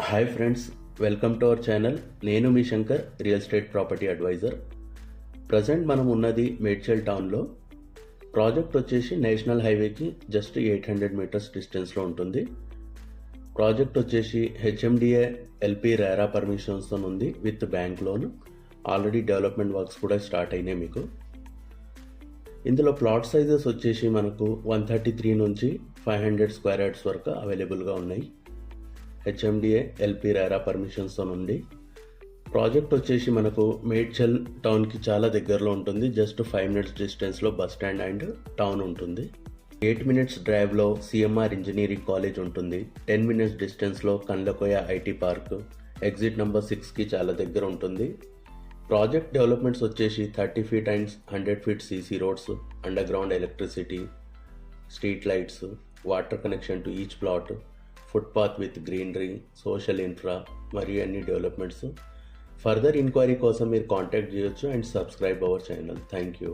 Hi friends, welcome to our channel. నేను మీ Shankar, real estate property advisor. Present మనం ఉన్నది మేడ్చల్ టౌన్లో. ప్రాజెక్ట్ వచ్చేసి నేషనల్ హైవేకి జస్ట్ 800 మీటర్స్ డిస్టెన్స్లో ఉంటుంది. ప్రాజెక్ట్ వచ్చేసి హెచ్ఎండిఏ ఎల్పి రేరా పర్మిషన్స్తో ఉంది with bank loan. Already development works కూడా స్టార్ట్ అయినాయి మీకు. ఇందులో ప్లాట్ సైజెస్ వచ్చేసి మనకు 133 నుంచి 500 స్క్వేర్ యార్డ్స్ వరకు అవైలబుల్గా ఉన్నాయి. హెచ్ఎండిఏ ఎల్పి రేరా పర్మిషన్స్తో ఉంది. ప్రాజెక్ట్ వచ్చేసి మనకు మేడ్చల్ టౌన్కి చాలా దగ్గరలో ఉంటుంది. జస్ట్ 5 మినిట్స్ డిస్టెన్స్లో బస్ స్టాండ్ అండ్ టౌన్ ఉంటుంది. 8 మినిట్స్ డ్రైవ్లో సిఎంఆర్ ఇంజనీరింగ్ కాలేజ్ ఉంటుంది. 10 మినిట్స్ డిస్టెన్స్లో Kandlakoya IT park, exit number 6కి చాలా దగ్గర ఉంటుంది. ప్రాజెక్ట్ డెవలప్మెంట్స్ వచ్చేసి 30 feet and 100 feet CC roads, under ground electricity, street lights, water connection to each plot, footpath with greenery, social infra మరియు అన్ని డెవలప్మెంట్స్. ఫర్దర్ ఇంక్వైరీ కోసం మీరు కాంటాక్ట్ చేయొచ్చు and subscribe our channel. Thank you.